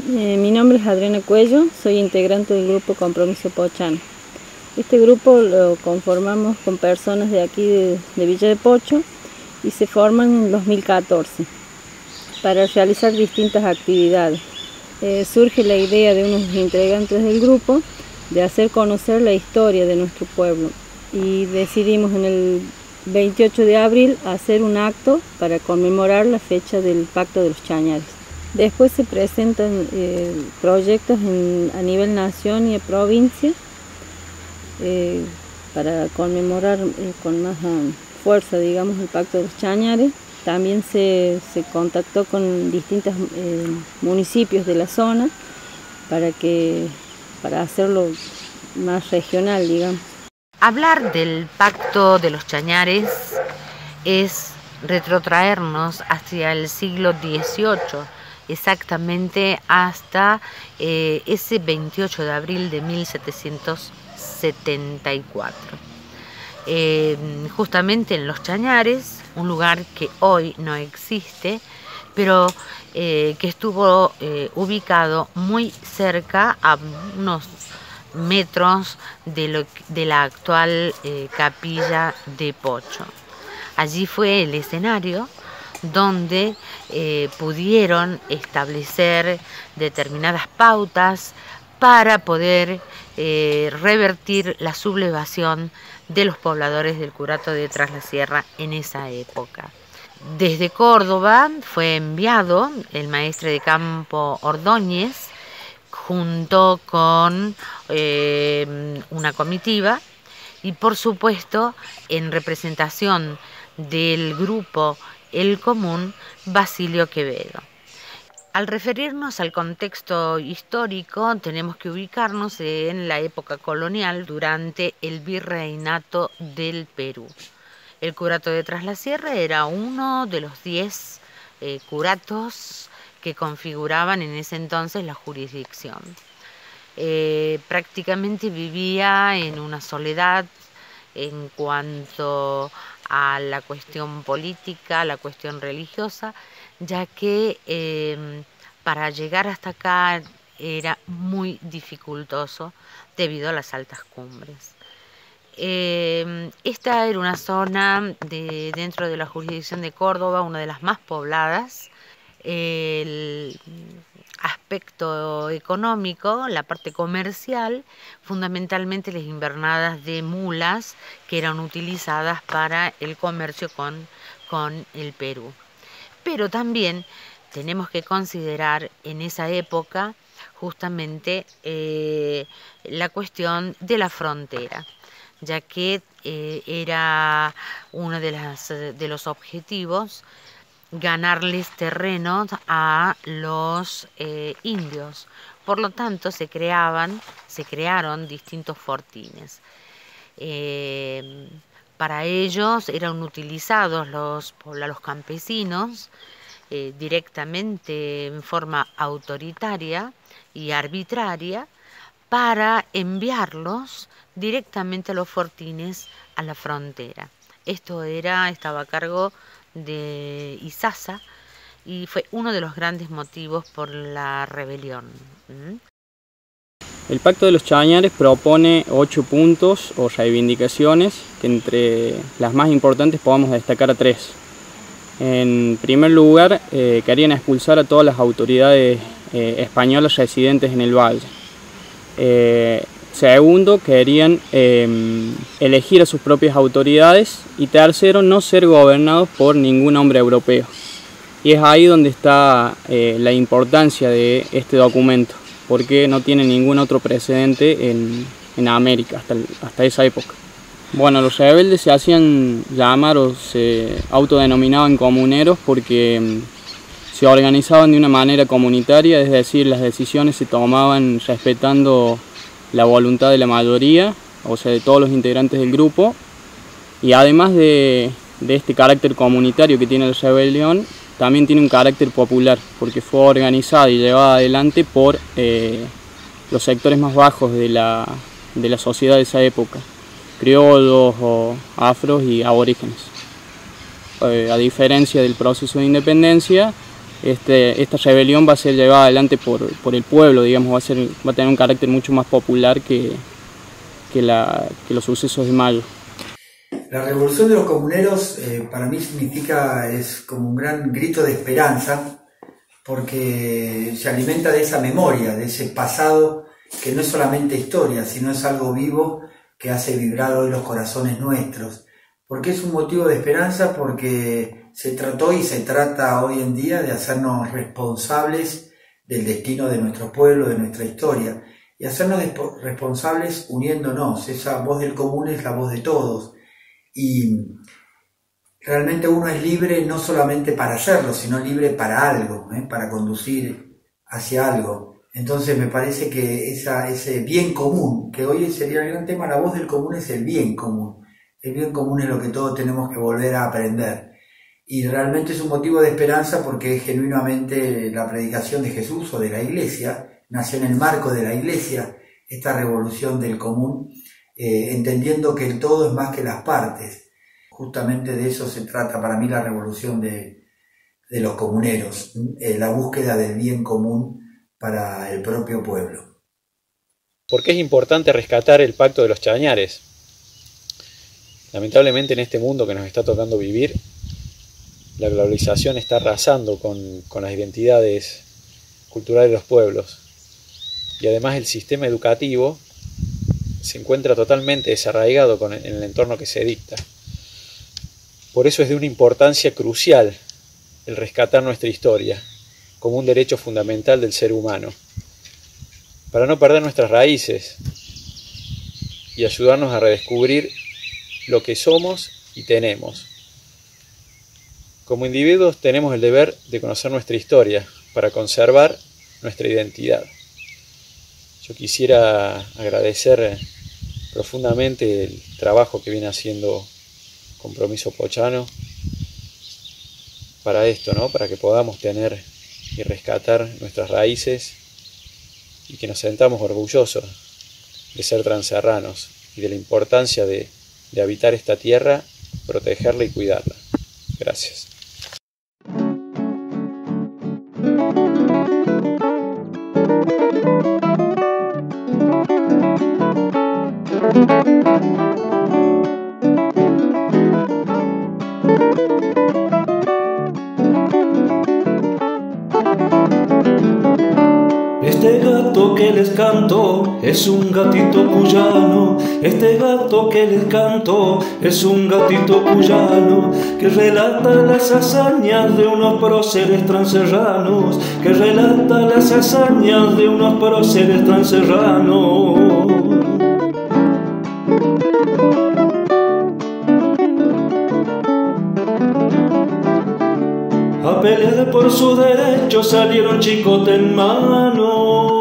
Mi nombre es Adriana Cuello, soy integrante del grupo Compromiso Pochano. Este grupo lo conformamos con personas de aquí de Villa de Pocho y se forman en 2014 para realizar distintas actividades. Surge la idea de unos integrantes del grupo de hacer conocer la historia de nuestro pueblo y decidimos en el 28 de abril hacer un acto para conmemorar la fecha del Pacto de los Chañares. Después se presentan proyectos a nivel nación y provincia para conmemorar con más fuerza, digamos, el Pacto de los Chañares. También se contactó con distintos municipios de la zona para hacerlo más regional, digamos. Hablar del Pacto de los Chañares es retrotraernos hacia el siglo XVIII, exactamente hasta ese 28 de abril de 1774. Justamente en Los Chañares, un lugar que hoy no existe, pero que estuvo ubicado muy cerca, a unos metros de la actual capilla de Pocho. Allí fue el escenario donde pudieron establecer determinadas pautas para poder revertir la sublevación de los pobladores del curato de Tras la Sierra en esa época. Desde Córdoba fue enviado el maestre de campo Ordóñez junto con una comitiva y por supuesto en representación del grupo El Común, Basilio Quevedo. Al referirnos al contexto histórico tenemos que ubicarnos en la época colonial durante el virreinato del Perú. El curato de Tras la Sierra era uno de los 10 curatos que configuraban en ese entonces la jurisdicción. Prácticamente vivía en una soledad en cuanto a la cuestión política, la cuestión religiosa, ya que para llegar hasta acá era muy dificultoso debido a las altas cumbres. Esta era una zona dentro de la jurisdicción de Córdoba, una de las más pobladas. El aspecto económico, la parte comercial, fundamentalmente las invernadas de mulas que eran utilizadas para el comercio con el Perú. Pero también tenemos que considerar en esa época justamente la cuestión de la frontera, ya que era uno de los objetivos ganarles terreno a los indios. Por lo tanto, se crearon distintos fortines. Para ellos eran utilizados los campesinos directamente en forma autoritaria y arbitraria para enviarlos directamente a los fortines a la frontera. Esto estaba a cargo de Izaza y fue uno de los grandes motivos por la rebelión. El Pacto de los Chañares propone 8 puntos o reivindicaciones, que entre las más importantes podamos destacar a 3. En primer lugar, querían expulsar a todas las autoridades españolas residentes en el valle. Segundo, querían elegir a sus propias autoridades. Y tercero, no ser gobernados por ningún hombre europeo. Y es ahí donde está la importancia de este documento, porque no tiene ningún otro precedente en América hasta esa época. Bueno, los rebeldes se hacían llamar o se autodenominaban comuneros porque se organizaban de una manera comunitaria, es decir, las decisiones se tomaban respetando la voluntad de la mayoría, o sea, de todos los integrantes del grupo, y además de este carácter comunitario que tiene la rebelión, también tiene un carácter popular, porque fue organizada y llevada adelante por los sectores más bajos de la sociedad de esa época, criollos, o afros y aborígenes. A diferencia del proceso de independencia, esta rebelión va a ser llevada adelante por el pueblo, digamos, va a tener un carácter mucho más popular que los sucesos de mayo. La revolución de los comuneros para mí es como un gran grito de esperanza, porque se alimenta de esa memoria, de ese pasado que no es solamente historia, sino es algo vivo que hace vibrar hoy los corazones nuestros. ¿Por qué es un motivo de esperanza? Porque se trató y se trata hoy en día de hacernos responsables del destino de nuestro pueblo, de nuestra historia, y hacernos responsables uniéndonos. Esa voz del común es la voz de todos, y realmente uno es libre no solamente para hacerlo, sino libre para algo, para conducir hacia algo. Entonces me parece que ese bien común, que hoy sería el gran tema, la voz del común es el bien común. El bien común es lo que todos tenemos que volver a aprender. Y realmente es un motivo de esperanza porque genuinamente la predicación de Jesús o de la Iglesia nació en el marco de la Iglesia, esta revolución del común, entendiendo que el todo es más que las partes. Justamente de eso se trata para mí la revolución de los comuneros, la búsqueda del bien común para el propio pueblo. ¿Por qué es importante rescatar el Pacto de los Chañares? Lamentablemente en este mundo que nos está tocando vivir, la globalización está arrasando con las identidades culturales de los pueblos, y además el sistema educativo se encuentra totalmente desarraigado en el entorno que se dicta. Por eso es de una importancia crucial el rescatar nuestra historia como un derecho fundamental del ser humano, para no perder nuestras raíces y ayudarnos a redescubrir lo que somos y tenemos. Como individuos tenemos el deber de conocer nuestra historia para conservar nuestra identidad. Yo quisiera agradecer profundamente el trabajo que viene haciendo Compromiso Pochano para esto, ¿no? Para que podamos tener y rescatar nuestras raíces y que nos sentamos orgullosos de ser transerranos y de la importancia de habitar esta tierra, protegerla y cuidarla. Gracias. Este gato que les canto es un gatito cuyano. Este gato que les canto es un gatito cuyano que relata las hazañas de unos próceres transerranos, que relata las hazañas de unos próceres transerranos. A pelear por sus derechos salieron chicote en mano.